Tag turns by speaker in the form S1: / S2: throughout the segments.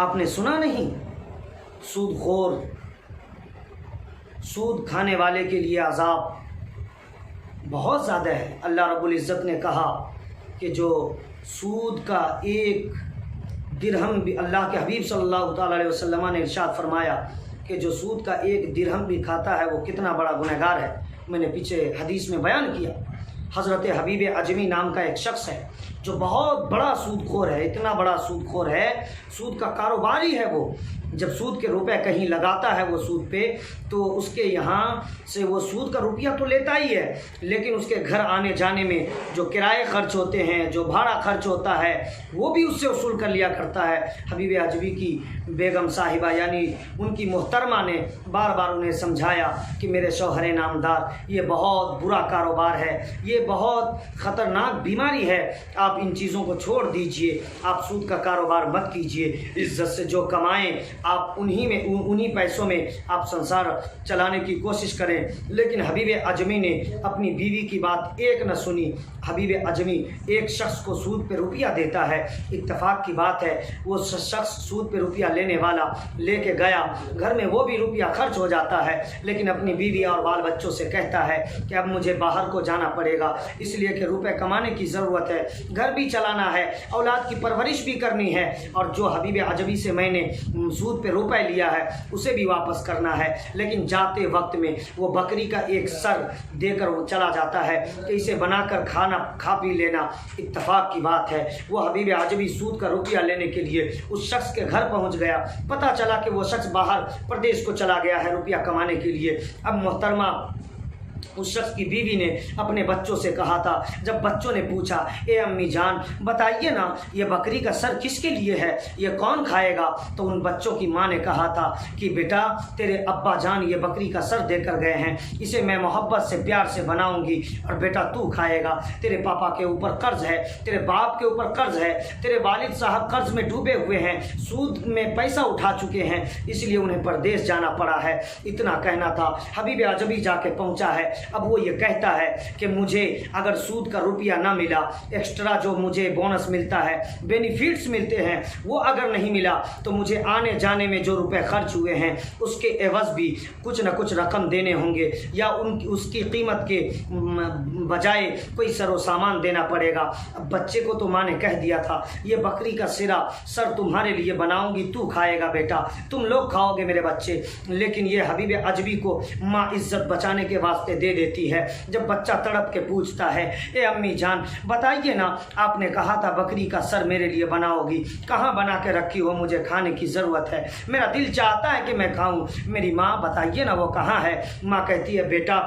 S1: आपने सुना नहीं, सूदखोर, सूद खाने वाले के लिए अज़ाब बहुत ज़्यादा है। अल्लाह रब्बुल इज़्ज़त ने कहा कि जो सूद का एक दिरहम भी, अल्लाह के हबीब सल्लल्लाहु अलैहि वसल्लम ने इरशाद फरमाया कि जो सूद का एक दिरहम भी खाता है वो कितना बड़ा गुनहगार है। मैंने पीछे हदीस में बयान किया, हज़रत हबीब अजमी नाम का एक शख्स है जो बहुत बड़ा सूदखोर है, इतना बड़ा सूदखोर है, सूद का कारोबारी है वो। जब सूद के रुपए कहीं लगाता है वो सूद पे, तो उसके यहाँ से वो सूद का रुपया तो लेता ही है, लेकिन उसके घर आने जाने में जो किराए खर्च होते हैं, जो भाड़ा खर्च होता है, वो भी उससे वसूल कर लिया करता है। हबीब अजमी की बेगम साहिबा यानी उनकी मोहतरमा ने बार बार उन्हें समझाया कि मेरे शौहर नामदार, ये बहुत बुरा कारोबार है, ये बहुत ख़तरनाक बीमारी है, आप इन चीज़ों को छोड़ दीजिए, आप सूद का कारोबार मत कीजिए, इज्जत से जो कमाएं आप उन्हीं पैसों में आप संसार चलाने की कोशिश करें। लेकिन हबीब अजमी ने अपनी बीवी की बात एक न सुनी। हबीब अजमी एक शख्स को सूद पे रुपया देता है, इत्तेफाक की बात है वो शख्स सूद पे रुपया लेने वाला लेके गया, घर में वो भी रुपया खर्च हो जाता है, लेकिन अपनी बीवी और बाल बच्चों से कहता है कि अब मुझे बाहर को जाना पड़ेगा, इसलिए कि रुपए कमाने की ज़रूरत है, घर भी चलाना है, औलाद की परवरिश भी करनी है, और जो हबीब अजमी से मैंने सूद पे रुपए लिया है उसे भी वापस करना है। लेकिन जाते वक्त में वो बकरी का एक सर देकर वो चला जाता है कि इसे बनाकर खा पी लेना। इत्तेफाक की बात है वो हबीब अजमी सूद का रुपया लेने के लिए उस शख्स के घर पहुंच गया। पता चला कि वो शख्स बाहर प्रदेश को चला गया है रुपया कमाने के लिए। अब मोहतरमा उस शख्स की बीवी ने अपने बच्चों से कहा था, जब बच्चों ने पूछा, ए अम्मी जान बताइए ना ये बकरी का सर किसके लिए है, ये कौन खाएगा, तो उन बच्चों की माँ ने कहा था कि बेटा तेरे अब्बा जान ये बकरी का सर देकर गए हैं, इसे मैं मोहब्बत से प्यार से बनाऊंगी और बेटा तू खाएगा। तेरे पापा के ऊपर कर्ज है, तेरे बाप के ऊपर कर्ज है, तेरे वालिद साहब कर्ज में डूबे हुए हैं, सूद में पैसा उठा चुके हैं, इसलिए उन्हें परदेश जाना पड़ा है। इतना कहना था, हबीब अजमी जाके पहुंचा है। अब वो ये कहता है कि मुझे अगर सूद का रुपया ना मिला, एक्स्ट्रा जो मुझे बोनस मिलता है, बेनिफिट्स मिलते हैं, वो अगर नहीं मिला तो मुझे आने जाने में जो रुपए खर्च हुए हैं उसके एवज भी कुछ न कुछ रकम देने होंगे, या उसकी कीमत के बजाय कोई सरो सामान देना पड़ेगा। अब बच्चे को तो माँ ने कह दिया था ये बकरी का सर तुम्हारे लिए बनाऊंगी, तू खाएगा बेटा, तुम लोग खाओगे मेरे बच्चे। लेकिन ये हबीब अजमी को माँ इज्जत बचाने के वास्ते दे देती है। जब बच्चा तड़प के पूछता है, ए अम्मी जान बताइए ना, आपने कहा था बकरी का सर मेरे लिए बनाओगी, कहाँ बना के रखी हो, मुझे खाने की ज़रूरत है, मेरा दिल चाहता है कि मैं खाऊं, मेरी माँ बताइए ना वो कहाँ है। माँ कहती है बेटा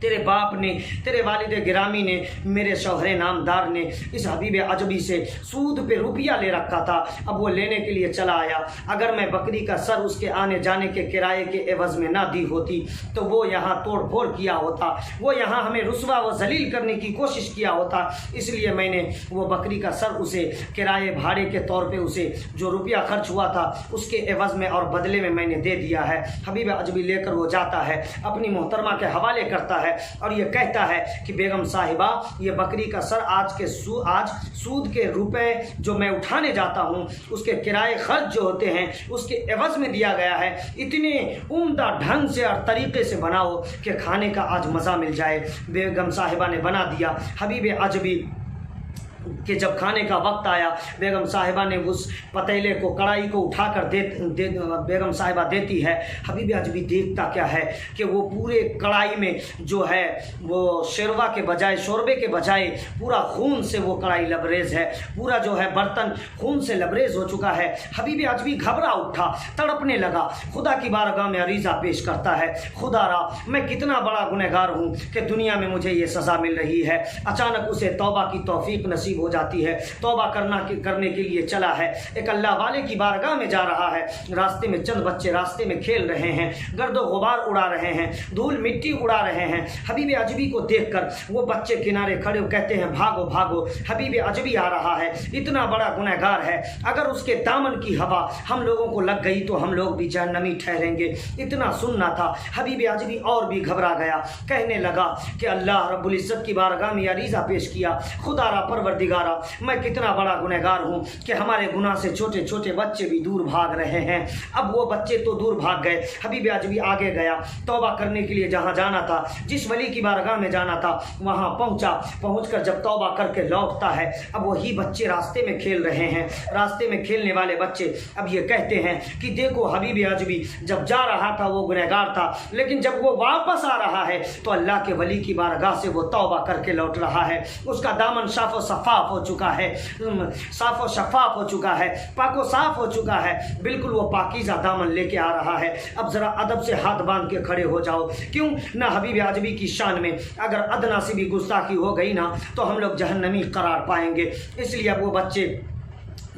S1: तेरे बाप ने, तेरे वालिद गिरामी ने, मेरे शौहरे नामदार ने इस हबीब अजमी से सूद पे रुपया ले रखा था, अब वो लेने के लिए चला आया। अगर मैं बकरी का सर उसके आने जाने के किराए के एवज में ना दी होती तो वो यहाँ तोड़ फोड़ किया होता, वो यहाँ हमें रुस्वा व जलील करने की कोशिश किया होता, इसलिए मैंने वो बकरी का सर उसे किराए भाड़े के तौर पर उसे जो रुपया खर्च हुआ था उसके एवज में और बदले में मैंने दे दिया है। हबीब अजमी लेकर वो जाता है, अपनी मोहतरमा के हवाले करता है और ये कहता है कि बेगम साहिबा ये बकरी का सर आज सूद के रुपए जो मैं उठाने जाता हूँ उसके किराए खर्च जो होते हैं उसके एवज में दिया गया है, इतने उम्दा ढंग से और तरीके से बनाओ कि खाने का आज मज़ा मिल जाए। बेगम साहिबा ने बना दिया। हबीब अजमी कि जब खाने का वक्त आया, बेगम साहिबा ने उस पतीले को, कढ़ाई को उठाकर बेगम साहिबा देती है। हबीब अजमी देखता क्या है कि वो पूरे कढ़ाई में जो है वो शोरबे के बजाय पूरा खून से वो कढ़ाई लबरेज है, पूरा जो है बर्तन खून से लबरेज हो चुका है। हबीब अजमी घबरा उठा, तड़पने लगा, खुदा की बारगाह में अरीज़ा पेश करता है, खुदा रा मैं कितना बड़ा गुनहगार हूँ कि दुनिया में मुझे ये सज़ा मिल रही है। अचानक उसे तौबा की तौफीक नसीब हो जाती है, तौबा करने के लिए चला है, एक अल्लाह वाले की बारगाह में जा रहा है। रास्ते में चंद बच्चे रास्ते में खेल रहे हैं, गर्दो गुबार उड़ा रहे हैं, धूल मिट्टी उड़ा रहे हैं। हबीब अजमी को देखकर वो बच्चे किनारे खड़े कहते हैं भागो भागो, हबीब अजमी आ रहा है, इतना बड़ा गुनहगार है, अगर उसके दामन की हवा हम लोगों को लग गई तो हम लोग भी जहन्नमी ठहरेंगे। इतना सुनना था। हबीब अजमी और भी घबरा गया, कहने लगा कि अल्लाह रब्बुल इज़्ज़त की बारगाह में अरीज़ा पेश किया, खुदा रा परवरदिगार परवरदिगारा, मैं कितना बड़ा गुनहगार हूँ कि हमारे गुनाह से छोटे छोटे बच्चे भी दूर भाग रहे हैं। अब वो बच्चे तो दूर भाग गए, हबीब आजमी आगे गया, तौबा करने के लिए जहाँ जाना था, जिस वली की बारगाह में जाना था, वहाँ पहुँचा। पहुँचकर जब तौबा करके लौटता है, अब वही बच्चे रास्ते में खेल रहे हैं। रास्ते में खेलने वाले बच्चे अब ये कहते हैं कि देखो हबीब आजमी जब जा रहा था वो गुनहगार था, लेकिन जब वो वापस आ रहा है तो अल्लाह के वली की बारगाह से वो तौबा करके लौट रहा है। उसका दामन साफ व शफाफ हो चुका है, साफ व शफाफ हो चुका है, पाको साफ हो चुका है, बिल्कुल वो पाकीज़ा दामन लेके आ रहा है। अब ज़रा अदब से हाथ बांध के खड़े हो जाओ। क्यों ना हबीब आजमी की शान में अगर अदना से भी गुस्ताखी हो गई ना तो हम लोग जहन्नमी करार पाएंगे। इसलिए अब वो बच्चे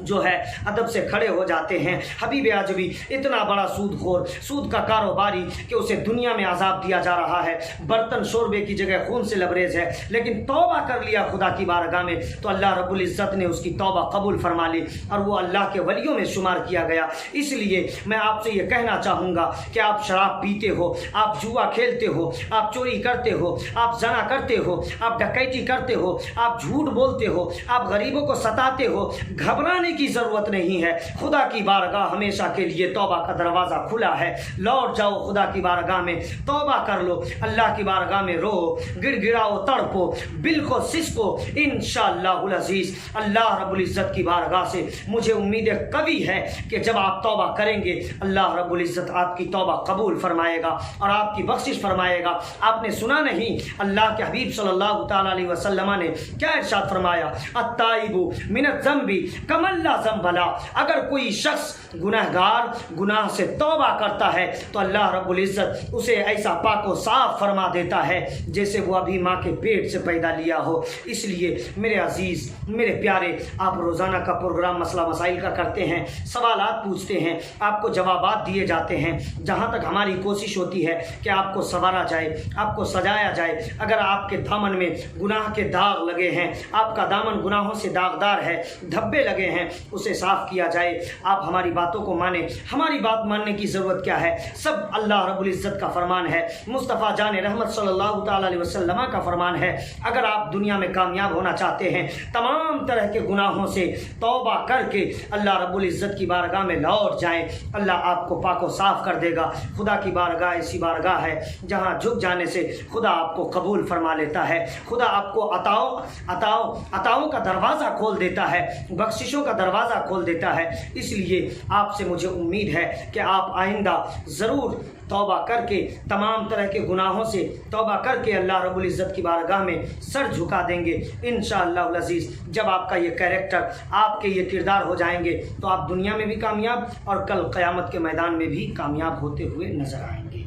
S1: जो है अदब से खड़े हो जाते हैं। हबीब आजमी इतना बड़ा सूदखोर, सूद का कारोबारी कि उसे दुनिया में अजाब दिया जा रहा है, बर्तन शोरबे की जगह खून से लबरेज है, लेकिन तौबा कर लिया खुदा की बारगाह में तो अल्लाह रब्बुल इज़्ज़त ने उसकी तौबा कबूल फरमा ली और वो अल्लाह के वलियों में शुमार किया गया। इसलिए मैं आपसे ये कहना चाहूँगा कि आप शराब पीते हो, आप जुआ खेलते हो, आप चोरी करते हो, आप जना करते हो, आप डकैती करते हो, आप झूठ बोलते हो, आप गरीबों को सताते हो, घबराने की जरूरत नहीं है। खुदा की बारगाह हमेशा के लिए तौबा का दरवाज़ा खुला है। लौट जाओ खुदा की बारगाह में, तौबा कर लो, अल्लाह की बारगाह में रो, गिड़गिड़ाओ, तड़पो, बिल्को सिसको, इंशाअल्लाहुल अज़ीज़ अल्लाह रब्बुल इज़्ज़त की बारगाह से मुझे उम्मीद कभी है कि जब आप तौबा करेंगे अल्लाह रब्बुल इज़्ज़त आपकी तौबा कबूल फरमाएगा और आपकी बख्शिश फरमाएगा। आपने सुना नहीं अल्लाह के हबीब सल्लल्लाहु तआला अलैहि वसल्लम ने क्या इरशाद फरमाया, अत्ताइबु मिनज़ ज़ंबी कमल्ला ज़ंबला। अगर कोई शख्स गुनहगार गुनाह से तौबा करता है तो अल्लाह रब्बुल इज़्ज़त उसे ऐसा पाको साफ फरमा देता है जैसे वो अभी माँ के पेट से पैदा लिया हो। इसलिए मेरे अजीज़, मेरे प्यारे, आप रोज़ाना का प्रोग्राम मसला मसाइल का करते हैं, सवालात पूछते हैं, आपको जवाबात दिए जाते हैं। जहाँ तक हमारी कोशिश होती है कि आपको संवारा जाए, आपको सजाया जाए। अगर आपके दामन में गुनाह के दाग लगे हैं, आपका दामन गुनाहों से दागदार है, धब्बे लगे हैं, उसे साफ किया जाए। आप हमारी बातों को माने, हमारी बात मानने की ज़रूरत क्या है, सब अल्लाह रब्बुल इज़्ज़त का फरमान है, मुस्तफ़ा जान रहमत सल्लल्लाहु तआला अलैहि वसल्लम का फरमान है। अगर आप दुनिया में कामयाब होना चाहते हैं, तमाम तरह के गुनाहों से तौबा करके अल्लाह रब्बुल इज़्ज़त की बारगाह में लौट जाएं, अल्लाह आपको पाको साफ कर देगा। खुदा की बारगाह ऐसी बारगाह है जहाँ झुक जाने से खुदा आपको कबूल फरमा लेता है। खुदा आपको अताओं का दरवाज़ा खोल देता है, बख्शिशों का दरवाज़ा खोल देता है। इसलिए आपसे मुझे उम्मीद है कि आप आइंदा ज़रूर तौबा करके, तमाम तरह के गुनाहों से तौबा करके अल्लाह रब्बुल इज़्ज़त की बारगाह में सर झुका देंगे इंशाअल्लाहुल अज़ीज़। जब आपका ये कैरेक्टर, आपके ये किरदार हो जाएंगे तो आप दुनिया में भी कामयाब और कल क़यामत के मैदान में भी कामयाब होते हुए नज़र आएंगे।